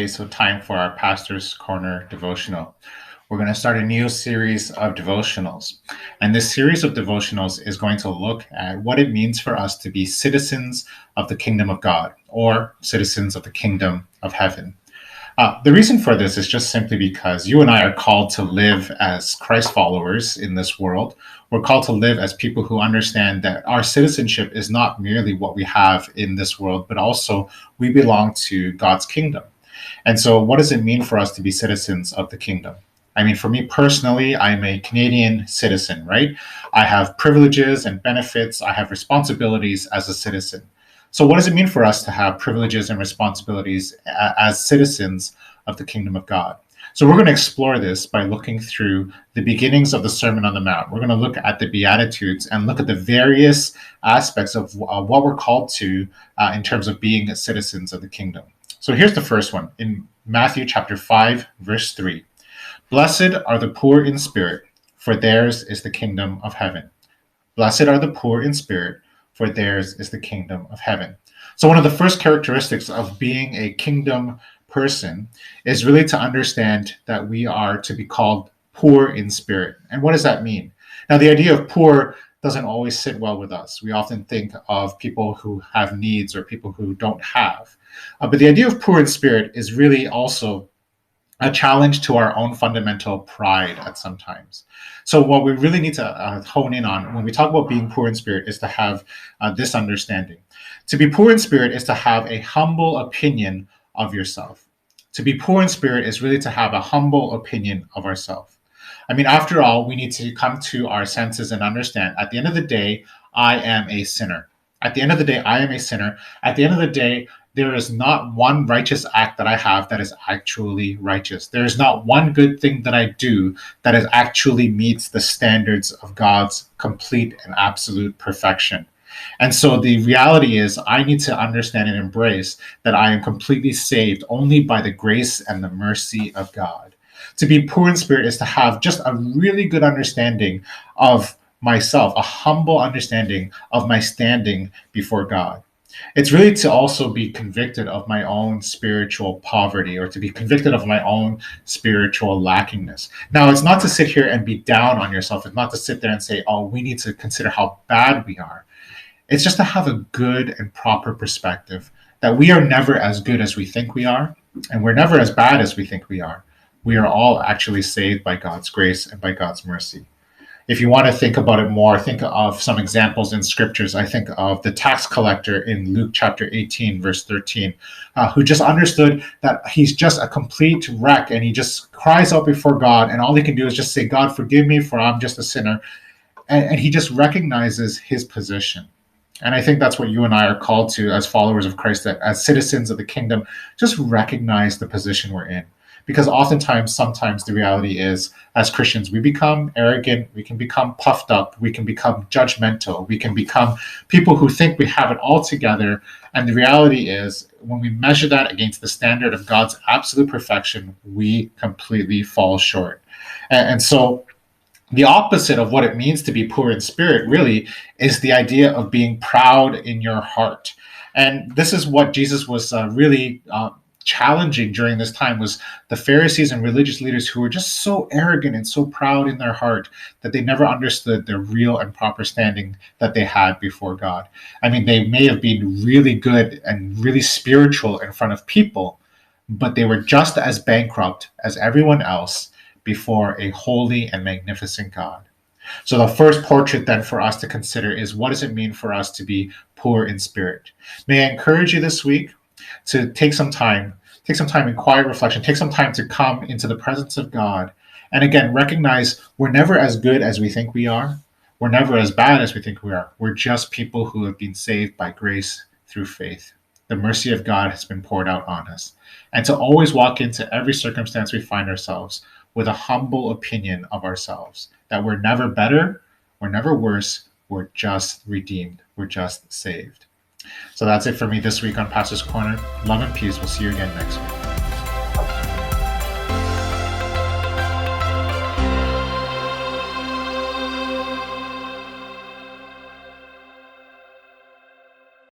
Wednesday, so time for our Pastor's Corner devotional. We're going to start a new series of devotionals. And this series of devotionals is going to look at what it means for us to be citizens of the kingdom of God or citizens of the kingdom of heaven. The reason for this is just simply because you and I are called to live as Christ followers in this world. We're called to live as people who understand that our citizenship is not merely what we have in this world, but also we belong to God's kingdom. And so, what does it mean for us to be citizens of the kingdom? I mean, for me personally, I'm a Canadian citizen, right? I have privileges and benefits, I have responsibilities as a citizen. So, what does it mean for us to have privileges and responsibilities as citizens of the kingdom of God? So, we're going to explore this by looking through the beginnings of the Sermon on the Mount. We're going to look at the Beatitudes and look at the various aspects of what we're called to in terms of being citizens of the kingdom. So, here's the first one in Matthew chapter 5, verse 3. Blessed are the poor in spirit, for theirs is the kingdom of heaven. Blessed are the poor in spirit, for theirs is the kingdom of heaven. So one of the first characteristics of being a kingdom person is really to understand that we are to be called poor in spirit. And what does that mean? Now, the idea of poor doesn't always sit well with us. We often think of people who have needs or people who don't have. But the idea of poor in spirit is really also a challenge to our own fundamental pride at some times. So what we really need to hone in on when we talk about being poor in spirit is to have this understanding. To be poor in spirit is to have a humble opinion of yourself. To be poor in spirit is really to have a humble opinion of ourselves. I mean, after all, we need to come to our senses and understand at the end of the day, I am a sinner. At the end of the day, I am a sinner. At the end of the day, there is not one righteous act that I have that is actually righteous. There is not one good thing that I do that is actually meets the standards of God's complete and absolute perfection. And so the reality is I need to understand and embrace that I am completely saved only by the grace and the mercy of God. To be poor in spirit is to have just a really good understanding of myself, a humble understanding of my standing before God. It's really to also be convicted of my own spiritual poverty or to be convicted of my own spiritual lackingness. Now, it's not to sit here and be down on yourself. It's not to sit there and say, oh, we need to consider how bad we are. It's just to have a good and proper perspective that we are never as good as we think we are, and we're never as bad as we think we are. We are all actually saved by God's grace and by God's mercy. If you want to think about it more, think of some examples in scriptures. I think of the tax collector in Luke chapter 18, verse 13, who just understood that he's just a complete wreck and he just cries out before God. And all he can do is just say, God, forgive me, for I'm just a sinner. And he just recognizes his position. And I think that's what you and I are called to as followers of Christ, that as citizens of the kingdom, just recognize the position we're in. Because oftentimes, sometimes the reality is, as Christians, we become arrogant, we can become puffed up, we can become judgmental, we can become people who think we have it all together. And the reality is, when we measure that against the standard of God's absolute perfection, we completely fall short. And so the opposite of what it means to be poor in spirit really is the idea of being proud in your heart. And this is what Jesus was really challenging during this time, was the Pharisees and religious leaders who were just so arrogant and so proud in their heart that they never understood the real and proper standing that they had before God. I mean, they may have been really good and really spiritual in front of people, but they were just as bankrupt as everyone else before a holy and magnificent God. So the first portrait then for us to consider is, what does it mean for us to be poor in spirit? May I encourage you this week to take some time in quiet reflection, take some time to come into the presence of God. And again, recognize we're never as good as we think we are. We're never as bad as we think we are. We're just people who have been saved by grace through faith. The mercy of God has been poured out on us. And to always walk into every circumstance we find ourselves with a humble opinion of ourselves, that we're never better, we're never worse, we're just redeemed, we're just saved. So that's it for me this week on Pastor's Corner. Love and peace. We'll see you again next week.